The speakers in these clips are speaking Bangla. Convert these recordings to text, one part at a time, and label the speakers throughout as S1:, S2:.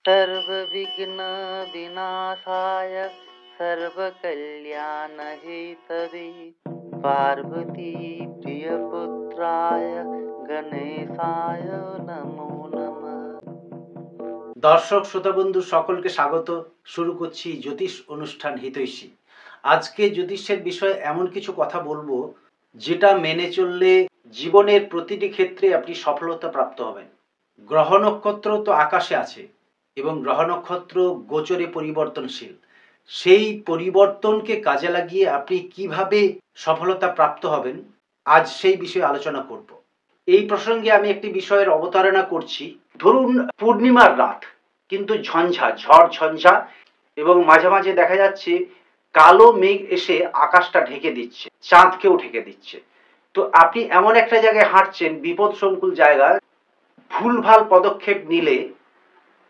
S1: सर्वविघ्न विनाशाय सर्वकल्याण हेतवे पार्वती प्रियपुत्राय गणेशाय नमो नमः।
S2: দর্শক শ্রোতা বন্ধু সকলকে স্বাগত। শুরু করছি জ্যোতিষ অনুষ্ঠান হিতৈষী। আজকে জ্যোতিষের বিষয়ে এমন কিছু কথা বলবো যেটা মেনে চললে জীবনের প্রতিটি ক্ষেত্রে আপনি সফলতা প্রাপ্ত হবেন। গ্রহ নক্ষত্র তো আকাশে আছে এবং গ্রহ নক্ষত্র গোচরে পরিবর্তনশীল। সেই পরিবর্তনকে কাজে লাগিয়ে আপনি কিভাবে সফলতা প্রাপ্ত হবেন, আজ সেই বিষয়ে আলোচনা করব। এই প্রসঙ্গে আমি একটি বিষয়ের অবতারণা করছি। ধরুন পূর্ণিমার রাত, কিন্তু ঝড় ঝঞ্ঝা এবং মাঝে মাঝে দেখা যাচ্ছে কালো মেঘ এসে আকাশটা ঢেকে দিচ্ছে, চাঁদকেও ঢেকে দিচ্ছে। তো আপনি এমন একটা জায়গায় হাঁটছেন, বিপদ সংকুল জায়গা, ভুলভাল পদক্ষেপ নিলে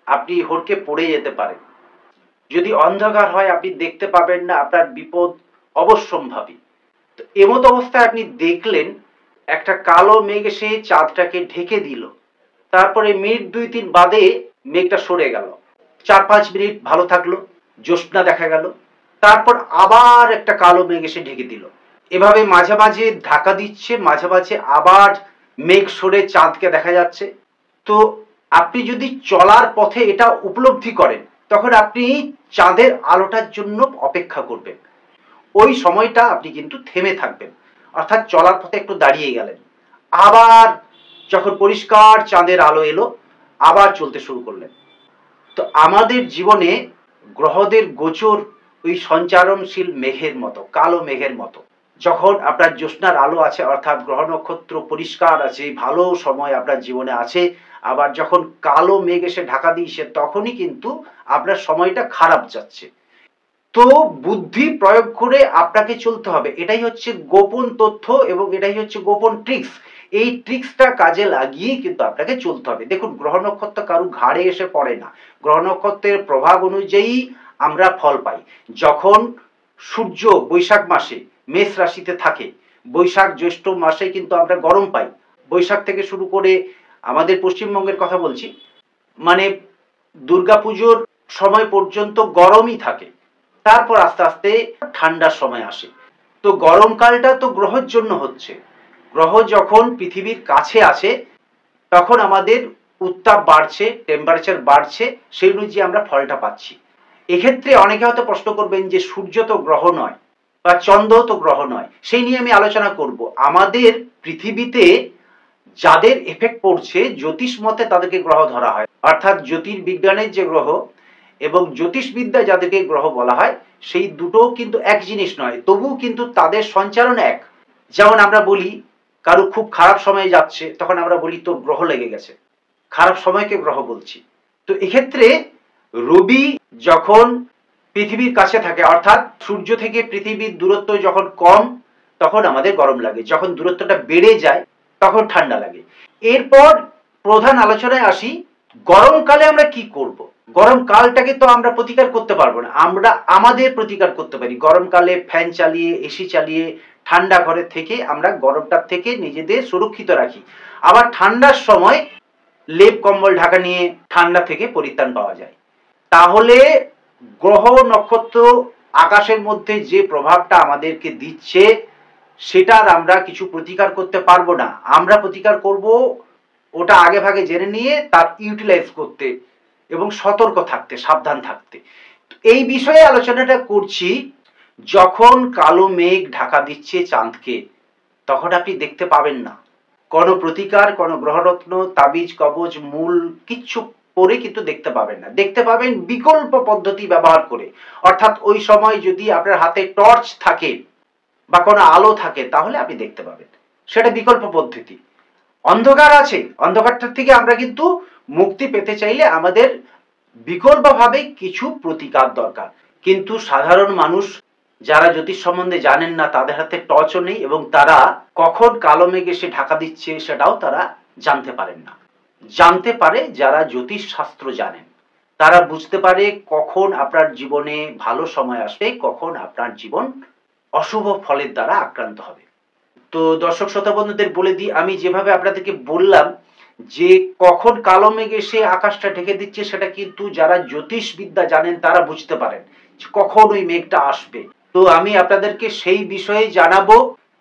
S2: আপনি হড়কে পড়ে যেতে পারেন। যদি অন্ধকার হয় আপনি দেখতে পাবেন না, আপনার বিপদ অবশ্যম্ভাবী। তো এমত অবস্থায় আপনি দেখলেন একটা কালো মেঘ এসে চাঁদটাকে ঢেকে দিল, তারপরে মিনিট 2-3 বাদে মেঘটা সরে গেল, 4-5 মিনিট ভালো থাকলো, জ্যোৎস্না দেখা গেল, তারপর আবার একটা কালো মেঘ এসে ঢেকে দিল। এভাবে মাঝে মাঝে ঢাকা দিচ্ছে, মাঝে মাঝে আবার মেঘ সরে চাঁদকে দেখা যাচ্ছে। তো আপনি যদি চলার পথে এটা উপলব্ধি করেন, তখন আপনি চাঁদের আলোটার জন্য অপেক্ষা করবেন। ওই সময়টা আপনি কিন্তু থেমে থাকবেন, অর্থাৎ চলার পথে একটু দাঁড়িয়ে গেলেন, আবার যখন পরিষ্কার চাঁদের আলো এলো আবার চলতে শুরু করলেন। তো আমাদের জীবনে গ্রহদের গোচর ওই সঞ্চারণশীল মেঘের মতো, কালো মেঘের মতো। যখন আপনার জ্যোৎস্নার আলো আছে, অর্থাৎ গ্রহ নক্ষত্র পরিষ্কার আছে, ভালো সময় আপনার জীবনে আছে, আবার যখন কালো মেঘ এসে ঢাকা দিয়েছে তখনই কিন্তু আপনার সময়টা খারাপ যাচ্ছে। তো বুদ্ধি প্রয়োগ করে আপনাকে চলতে হবে। এটাই হচ্ছে গোপন তথ্য এবং এটাই হচ্ছে গোপন ট্রিক্স। এই ট্রিক্সটা কাজে লাগিয়ে কিন্তু আপনাকে চলতে হবে। দেখুন, গ্রহ নক্ষত্র কারু ঘাড়ে এসে পড়ে না। গ্রহ নক্ষত্রের প্রভাব অনুযায়ী আমরা ফল পাই। যখন সূর্য বৈশাখ মাসে মেষ রাশিতে থাকে, বৈশাখ জ্যৈষ্ঠ মাসে কিন্তু আমরা গরম পাই। বৈশাখ থেকে শুরু করে আমাদের পশ্চিমবঙ্গের কথা বলছি, মানে দুর্গাপুজোর সময় পর্যন্ত গরমই থাকে, তারপর আস্তে আস্তে ঠান্ডার সময় আসে। তো গরমকালটা তো গ্রহের জন্য হচ্ছে। গ্রহ যখন পৃথিবীর কাছে আছে তখন আমাদের উত্তাপ বাড়ছে, টেম্পারেচার বাড়ছে, সেই অনুযায়ী আমরা ফলটা পাচ্ছি। এক্ষেত্রে অনেকে হয়তো প্রশ্ন করবেন যে সূর্য তো গ্রহ নয় বা চন্দ্র তো গ্রহ নয়, সেই নিয়ে আমি আলোচনা করব। আমাদের পৃথিবীতে যাদের এফেক্ট পড়ছে জ্যোতিষ মতে তাদেরকে গ্রহ ধরা হয়, অর্থাৎ জ্যোতির্বিজ্ঞানের যে গ্রহ এবং জ্যোতিষবিদ্যা যাদেরকে গ্রহ বলা হয়, সেই দুটো কিন্তু এক জিনিস নয়, তবুও কিন্তু তাদের সঞ্চালন এক। যেমন আমরা বলি কারো খুব খারাপ সময়ে যাচ্ছে, তখন আমরা বলি তো গ্রহ লেগে গেছে, খারাপ সময়কে গ্রহ বলছি। তো এক্ষেত্রে রবি যখন পৃথিবীর কাছে থাকে, অর্থাৎ সূর্য থেকে পৃথিবীর দূরত্ব যখন কম তখন আমাদের গরম লাগে, যখন দূরত্বটা বেড়ে যায় তখন ঠান্ডা লাগে। এরপর প্রধান আলোচনায় আসি, গরমকালে আমরা কি করব। গরমকালটাকে তো আমরা প্রতিকার করতে পারবো না, আমরা আমাদের প্রতিকার করতে পারি। গরমকালে ফ্যান চালিয়ে, এসি চালিয়ে, ঠান্ডা ঘরে থেকে আমরা গরমটার থেকে নিজেদের সুরক্ষিত রাখি। আবার ঠান্ডার সময় লেপ কম্বল ঢাকা নিয়ে ঠান্ডা থেকে পরিত্রাণ পাওয়া যায়। তাহলে গ্রহ নক্ষত্র আকাশের মধ্যে যে প্রভাবটা আমাদেরকে দিচ্ছে সেটার আমরা কিছু প্রতিকার করতে পারবো না। আমরা প্রতিকার করব ওটা আগে ভাগে জেনে নিয়ে তার ইউটিলাইজ করতে এবং সতর্ক থাকতে, সাবধান থাকতে। এই বিষয়ে আলোচনাটা করছি। যখন কালো মেঘ ঢাকা দিচ্ছে চাঁদকে, তখন আপনি দেখতে পাবেন না কোনো প্রতিকার, কোনো গ্রহরত্ন, তাবিজ, কবচ, মূল কিচ্ছু করে কিন্তু দেখতে পাবেন না। দেখতে পাবেন বিকল্প পদ্ধতি ব্যবহার করে, অর্থাৎ ওই সময় যদি আপনার হাতে টর্চ থাকে বা কোনো আলো থাকে তাহলে আপনি দেখতে পাবেন, সেটা বিকল্প পদ্ধতি। অন্ধকার আছে, অন্ধকারটা থেকে আমরা কিন্তু মুক্তি পেতে চাইলে আমাদের বিকল্পভাবে কিছু প্রতিকার দরকার। কিন্তু সাধারণ মানুষ যারা জ্যোতিষ সম্বন্ধে জানেন না, তাদের হাতে টর্চও নেই এবং তারা কখন কালো মেঘ এসে ঢাকা দিচ্ছে সেটাও তারা জানতে পারেন না। জানতে পারে যারা জ্যোতিষ শাস্ত্র জানেন, তারা বুঝতে পারে কখন আপনার জীবনে ভালো সময় আসবে, কখন আপনার জীবন অশুভ ফলের দ্বারা আক্রান্ত হবে। তো দর্শক শ্রোতা বন্ধুদের বলে দিই, আমি যেভাবে আপনাদেরকে বললাম যে কখন কালো মেঘ এসে আকাশটা ঢেকে দিচ্ছে সেটা কিন্তু যারা জ্যোতিষবিদ্যা জানেন তারা বুঝতে পারেন যে কখন ওই মেঘটা আসবে। তো আমি আপনাদেরকে সেই বিষয়ে জানাবো,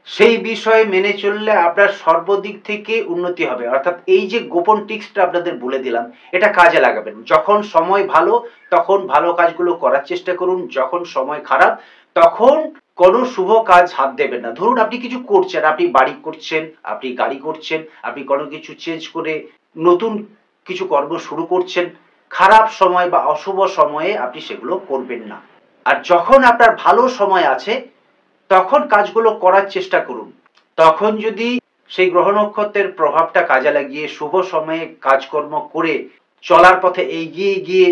S2: সেই বিষয়ে মেনে চললে আপনার সর্বদিক থেকে উন্নতি হবে। অর্থাৎ এই যে গোপন টিপসটা আপনাদের বলে দিলাম, এটা কাজে লাগাবেন। যখন সময় ভালো তখন ভালো কাজগুলো করার চেষ্টা করুন, যখন সময় খারাপ তখন কোনো শুভ কাজ হাত দেবেন না। ধরুন আপনি কিছু করছেন, আপনি বাড়ি করছেন, আপনি গাড়ি করছেন, আপনি কোনো কিছু চেঞ্জ করে নতুন কিছু কর্ম শুরু করছেন, খারাপ সময় বা অশুভ সময়ে আপনি সেগুলো করবেন না। আর যখন আপনার ভালো সময় আছে তখন কাজগুলো করার চেষ্টা করুন। তখন যদি সেই গ্রহ নক্ষত্রের প্রভাবটা কাজে লাগিয়ে শুভ সময়ে কাজকর্ম করে চলার পথে এগিয়ে গিয়ে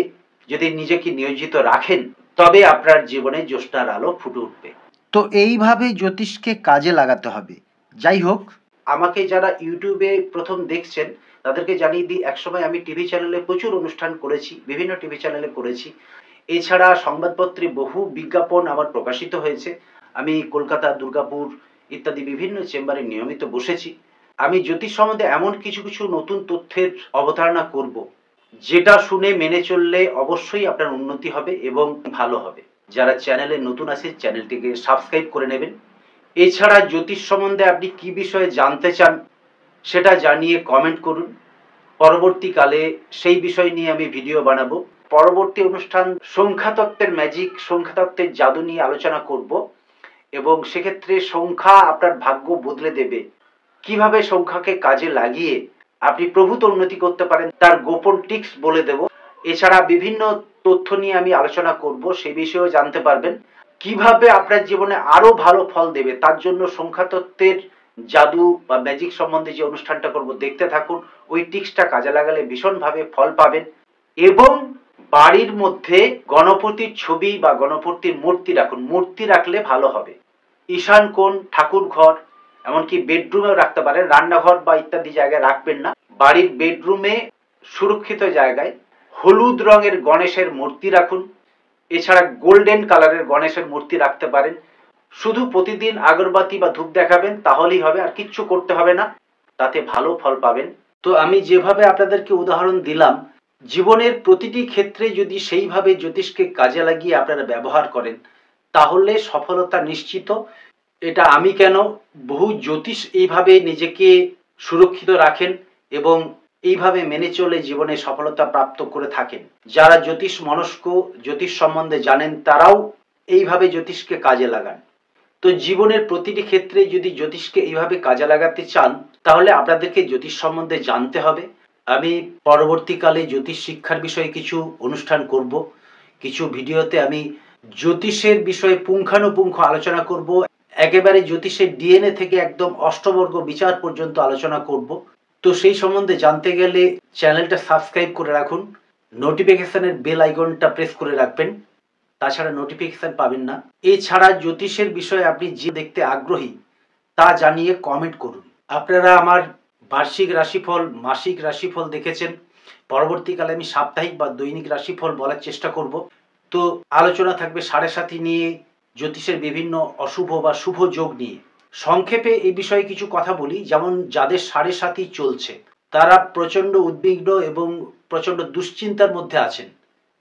S2: যদি নিজেকে নিয়োজিত রাখেন, তবে আপনার জীবনে জ্যোৎস্নার আলো ফুটে উঠবে। তো এইভাবে জ্যোতিষকে কাজে লাগাতে হবে। যাই হোক, আমাকে যারা ইউটিউবে প্রথম দেখছেন তাদেরকে জানিয়ে দিই, একসময় আমি টিভি চ্যানেলে প্রচুর অনুষ্ঠান করেছি, বিভিন্ন টিভি চ্যানেলে করেছি। এছাড়া সংবাদপত্রে বহু বিজ্ঞাপন আমার প্রকাশিত হয়েছে। আমি কলকাতা, দুর্গাপুর ইত্যাদি বিভিন্ন চেম্বারে নিয়মিত বসেছি। আমি জ্যোতিষ সম্বন্ধে এমন কিছু কিছু নতুন তথ্যের অবতারণা করব, যেটা শুনে মেনে চললে অবশ্যই আপনার উন্নতি হবে এবং ভালো হবে। যারা চ্যানেলে নতুন আছে চ্যানেলটিকে সাবস্ক্রাইব করে নেবেন। এছাড়া জ্যোতিষ সম্বন্ধে আপনি কি বিষয়ে জানতে চান সেটা জানিয়ে কমেন্ট করুন। পরবর্তীকালে সেই বিষয় নিয়ে আমি ভিডিও বানাবো। পরবর্তী অনুষ্ঠান সংখ্যাতত্ত্বের ম্যাজিক, সংখ্যাতত্ত্বের জাদু নিয়ে আলোচনা করব এবং সেক্ষেত্রে সংখ্যা আপনার ভাগ্য বদলে দেবে। কিভাবে সংখ্যাকে কাজে লাগিয়ে আপনি প্রভূত উন্নতি করতে পারেন তার গোপন টিপস বলে দেব। এছাড়া বিভিন্ন তথ্য নিয়ে আমি আলোচনা করব, সেই বিষয়েও জানতে পারবেন। কিভাবে আপনার জীবনে আরো ভালো ফল দেবে তার জন্য সংখ্যাতত্ত্বের জাদু বা ম্যাজিক সম্বন্ধে যে অনুষ্ঠানটা করব দেখতে থাকুন। ওই টিপসটা কাজে লাগালে ভীষণভাবে ফল পাবেন। এবং বাড়ির মধ্যে গণপতির ছবি বা গণপতির মূর্তি রাখুন। মূর্তি রাখলে ভালো হবে। ঈশান কোণ, ঠাকুর ঘর, এমনকি বেডরুমেও রাখতে পারেন। রান্নাঘর বা ইত্যাদি জায়গায় রাখবেন না। বাড়ির বেডরুমে সুরক্ষিত জায়গায় হলুদ রঙের গণেশের মূর্তি রাখুন। এছাড়া গোল্ডেন কালারের গণেশের মূর্তি রাখতে পারেন। শুধু প্রতিদিন আগরবাতি বা ধূপ দেখাবেন, তাহলেই হবে, আর কিচ্ছু করতে হবে না, তাতে ভালো ফল পাবেন। তো আমি যেভাবে আপনাদেরকে উদাহরণ দিলাম, জীবনের প্রতিটি ক্ষেত্রে যদি সেইভাবে জ্যোতিষকে কাজে লাগিয়ে আপনারা ব্যবহার করেন তাহলে সফলতা নিশ্চিত। এটা আমি কেন, বহু জ্যোতিষ এইভাবে নিজেকে সুরক্ষিত রাখেন এবং এইভাবে মেনে চলে জীবনে সফলতা প্রাপ্ত করে থাকেন। যারা জ্যোতিষ মনস্ক, জ্যোতিষ সম্বন্ধে জানেন, তারাও এইভাবে জ্যোতিষকে কাজে লাগান। তো জীবনের প্রতিটি ক্ষেত্রে যদি জ্যোতিষকে এইভাবে কাজে লাগাতে চান তাহলে আপনাদেরকে জ্যোতিষ সম্বন্ধে জানতে হবে। আমি পরবর্তীকালে জ্যোতিষ শিক্ষার বিষয়ে কিছু অনুষ্ঠান করব। কিছু ভিডিওতে আমি জ্যোতিষের বিষয়ে পুঙ্খানুপুঙ্খ আলোচনা করব। একেবারে জ্যোতিষের ডিএনএ থেকে একদম অষ্টবর্গ বিচার পর্যন্ত আলোচনা করব। তো সেই সম্বন্ধে জানতে গেলে চ্যানেলটা সাবস্ক্রাইব করে রাখুন, নোটিফিকেশনের বেল আইকনটা প্রেস করে রাখবেন, তাছাড়া নোটিফিকেশন পাবেন না। এছাড়া জ্যোতিষের বিষয়ে আপনি যে দেখতে আগ্রহী তা জানিয়ে কমেন্ট করুন। আপনারা আমার বার্ষিক রাশিফল, মাসিক রাশিফল দেখেছেন। পরবর্তীকালে আমি সাপ্তাহিক বা দৈনিক রাশিফল বলার চেষ্টা করব। তো আলোচনা থাকবে সাড়ে সাথী নিয়ে, জ্যোতিষের বিভিন্ন অশুভ বা শুভ যোগ নিয়ে। সংক্ষেপে এই বিষয়ে কিছু কথা বলি। যেমন যাদের সাড়ে সাথী চলছে তারা প্রচণ্ড উদ্বিগ্ন এবং প্রচণ্ড দুশ্চিন্তার মধ্যে আছেন।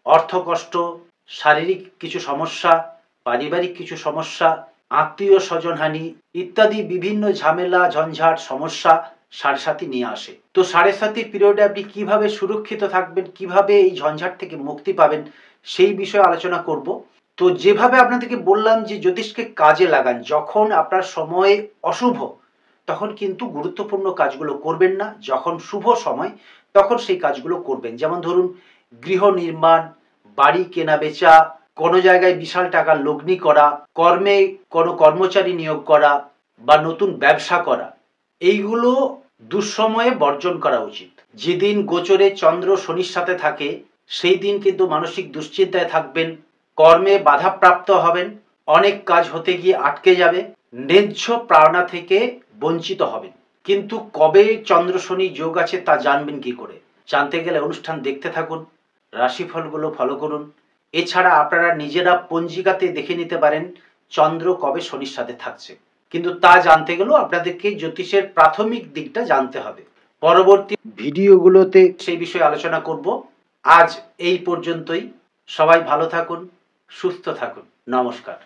S2: অর্থকষ্ট, শারীরিক কিছু সমস্যা, পারিবারিক কিছু সমস্যা, আত্মীয় স্বজনহানি ইত্যাদি বিভিন্ন ঝামেলা, ঝঞ্ঝাট, সমস্যা সাড়ে সাথী নিয়ে আসে। তো সাড়ে সাথীর পিরিয়ডে আপনি কিভাবে সুরক্ষিত থাকবেন, কিভাবে এই ঝঞ্ঝাট থেকে মুক্তি পাবেন, সেই বিষয়ে আলোচনা করব। তো যেভাবে আপনাদেরকে বললাম যে জ্যোতিষকে কাজে লাগান, যখন আপনার সময় অশুভ তখন কিন্তু গুরুত্বপূর্ণ কাজগুলো করবেন না, যখন শুভ সময় তখন সেই কাজগুলো করবেন। যেমন ধরুন গৃহ নির্মাণ, বাড়ি কেনা বেচা, কোনো জায়গায় বিশাল টাকা লগ্নি করা, কর্মে কোনো কর্মচারী নিয়োগ করা বা নতুন ব্যবসা করা, এইগুলো দুঃসময়ে বর্জন করা উচিত। যেদিন গোচরে চন্দ্র শনির সাথে থাকে সেই দিন কিন্তু মানসিক দুশ্চিন্তায় থাকবেন, কর্মে বাধাপ্রাপ্ত হবেন, অনেক কাজ হতে গিয়ে আটকে যাবে, ন্যায্য পাওনা থেকে বঞ্চিত হবেন। কিন্তু কবে চন্দ্র শনি যোগ আছে তা জানবেন কি করে? জানতে গেলে অনুষ্ঠান দেখতে থাকুন, রাশিফলগুলো ফলো করুন। এছাড়া আপনারা নিজেরা পঞ্জিকাতে দেখে নিতে পারেন চন্দ্র কবে শনির সাথে থাকছে। কিন্তু তা জানতে গেলেও আপনাদেরকে জ্যোতিষের প্রাথমিক দিকটা জানতে হবে। পরবর্তী ভিডিওগুলোতে সেই বিষয়ে আলোচনা করব। আজ এই পর্যন্তই। সবাই ভালো থাকুন, সুস্থ থাকুন। নমস্কার।